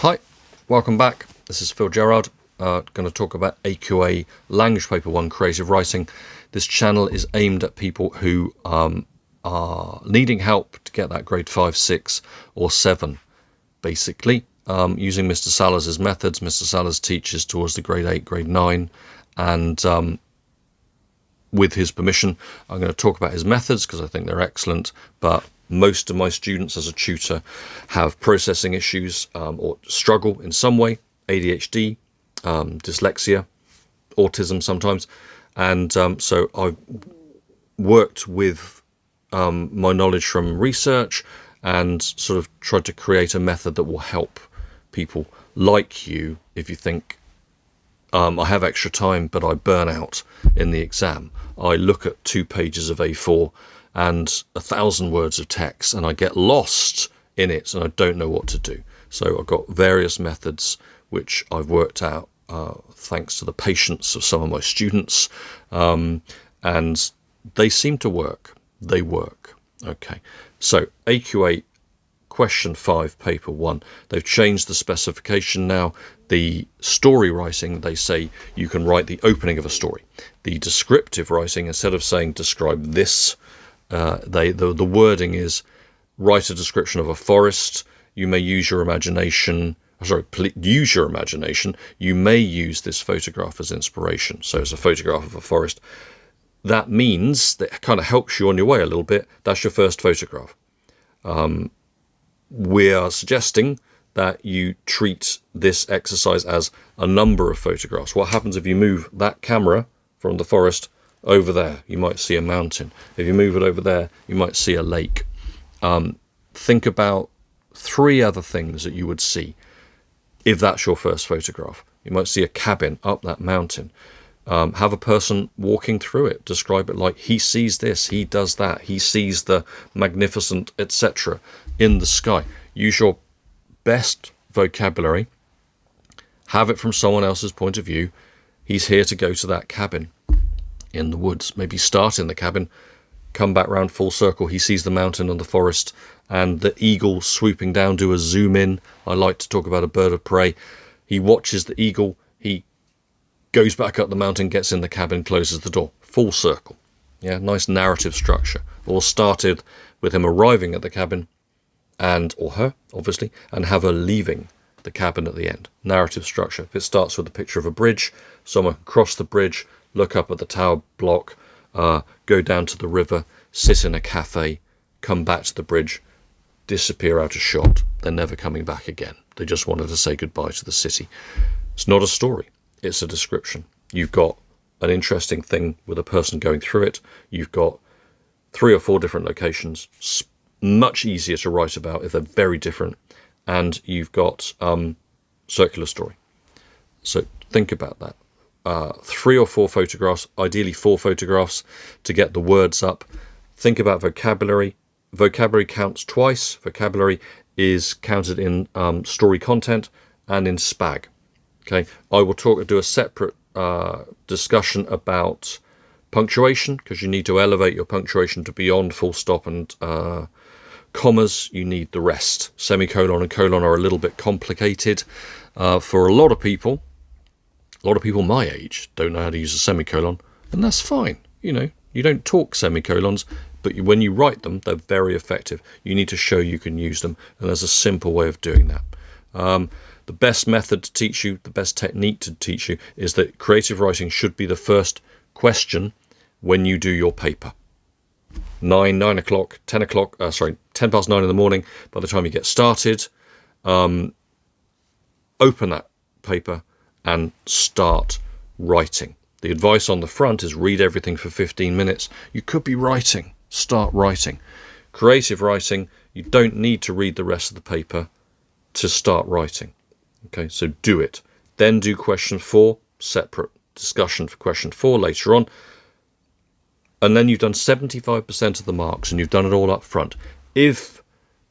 Hi, welcome back. This is Phil Gerard. Going to talk about AQA Language Paper 1 Creative Writing. This channel is aimed at people who are needing help to get that grade 5, 6 or 7, basically, using Mr. Salaz's methods. Mr. Salaz teaches towards the grade 8, grade 9, and with his permission, I'm going to talk about his methods because I think they're excellent, but most of my students as a tutor have processing issues or struggle in some way, ADHD, dyslexia, autism sometimes, and so I've worked with my knowledge from research and sort of tried to create a method that will help people like you if you think, I have extra time but I burn out in the exam. I look at 2 pages of A4 and 1,000 words of text and I get lost in it and I don't know what to do. So I've got various methods which I've worked out thanks to the patience of some of my students, and they seem to work. They work. Okay, so AQA question 5 paper 1, they've changed the specification now. The story writing, they say you can write the opening of a story. The descriptive writing, instead of saying describe this, the wording is write a description of a forest. You may use your imagination. Use your imagination. You may use this photograph as inspiration. So it's a photograph of a forest. That means that kind of helps you on your way a little bit. That's your first photograph. We are suggesting that you treat this exercise as a number of photographs. What happens if you move that camera from the forest over there? You might see a mountain. If you move it over there, you might see a lake. Think about 3 other things that you would see if that's your first photograph. You might see a cabin up that mountain. Have a person walking through it. Describe it like he sees this, he does that, he sees the magnificent, etc. in the sky. Use your best vocabulary. Have it from someone else's point of view. He's here to go to that cabin in the woods. Maybe start in the cabin, come back round full circle. He sees the mountain and the forest and the eagle swooping down. Do a zoom in. I like to talk about a bird of prey. He watches the eagle. He goes back up the mountain, gets in the cabin, closes the door. Full circle. Yeah, nice narrative structure. All started with him arriving at the cabin, and or her, obviously, and have her leaving the cabin at the end. Narrative structure. If it starts with a picture of a bridge, someone can cross the bridge, look up at the tower block, go down to the river, sit in a cafe, come back to the bridge, disappear out of shot. They're never coming back again. They just wanted to say goodbye to the city. It's not a story. It's a description. You've got an interesting thing with a person going through it. You've got 3 or 4 different locations. Much easier to write about if they're very different. And you've got circular story. So think about that. 3 or 4 photographs, ideally 4 photographs to get the words up. Think about vocabulary. Vocabulary counts twice. Vocabulary is counted in story content and in SPAG. Okay, I will do a separate discussion about punctuation, because you need to elevate your punctuation to beyond full stop and commas. You need the rest. Semicolon and colon are a little bit complicated for a lot of people. A lot of people my age don't know how to use a semicolon, and that's fine. You know, you don't talk semicolons, but when you write them, they're very effective. You need to show you can use them, and there's a simple way of doing that. The best method to teach you, the best technique to teach you, is that creative writing should be the first question when you do your paper. 10 past 9 in the morning, by the time you get started, open that paper and start writing. The advice on the front is read everything for 15 minutes. You could be writing. Start writing. Creative writing, you don't need to read the rest of the paper to start writing. Okay, so do it. Then do question 4, separate discussion for question 4 later on. And then you've done 75% of the marks and you've done it all up front. If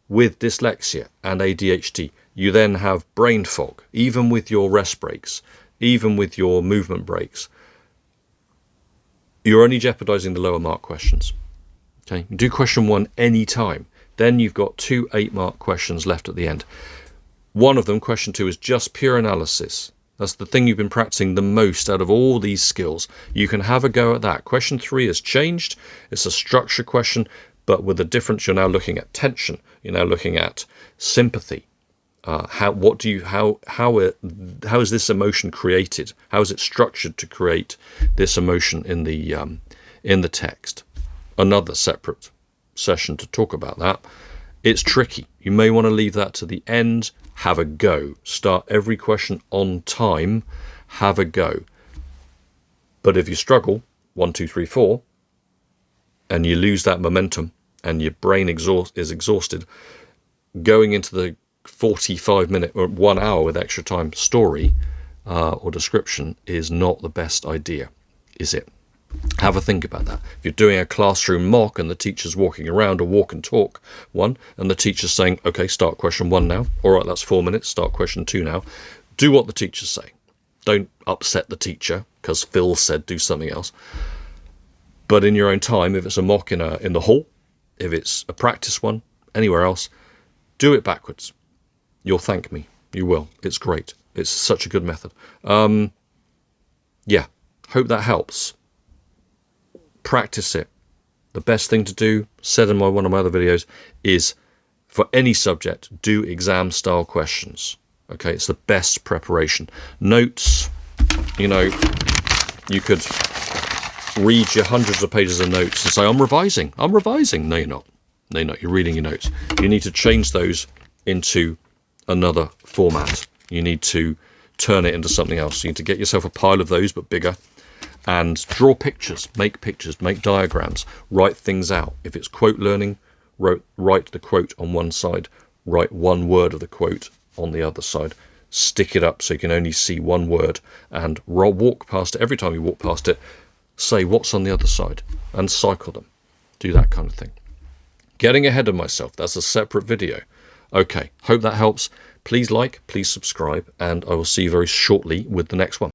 with dyslexia and ADHD, you then have brain fog, even with your rest breaks, even with your movement breaks, you're only jeopardizing the lower mark questions. Okay, do question 1 any time. Then you've got 2 8-mark questions left at the end. One of them, question 2, is just pure analysis. That's the thing you've been practicing the most out of all these skills. You can have a go at that. Question 3 has changed. It's a structure question, but with a difference. You're now looking at tension. You're now looking at sympathy. How is this emotion created? How is it structured to create this emotion in the text? Another separate session to talk about that. It's tricky. You may want to leave that to the end. Have a go. Start every question on time. Have a go. But if you struggle, 1, 2, 3, 4, and you lose that momentum and your brain is exhausted, going into the 45-minute or 1 hour with extra time story or description is not the best idea, is it? Have a think about that. If you're doing a classroom mock and the teacher's walking around, a walk and talk one, and the teacher's saying, okay, start question 1 now. All right, that's 4 minutes. Start question 2 now. Do what the teacher's saying. Don't upset the teacher because Phil said do something else. But in your own time, if it's a mock in the hall, if it's a practice one, anywhere else, do it backwards. You'll thank me. You will. It's great. It's such a good method. Yeah, hope that helps. Practice it. The best thing to do, said in one of my other videos, is for any subject, do exam style questions. Okay, it's the best preparation. Notes, you could read your hundreds of pages of notes and say, I'm revising. No, you're not. No, you're not. You're reading your notes. You need to change those into another format. You need to turn it into something else. You need to get yourself a pile of those, but bigger, and draw pictures, make diagrams, write things out. If it's quote learning, write the quote on one side, write one word of the quote on the other side, stick it up so you can only see one word, and walk past it. Every time you walk past it, say what's on the other side and cycle them. Do that kind of thing. Getting ahead of myself, that's a separate video. Okay, hope that helps. Please like, please subscribe, and I will see you very shortly with the next one.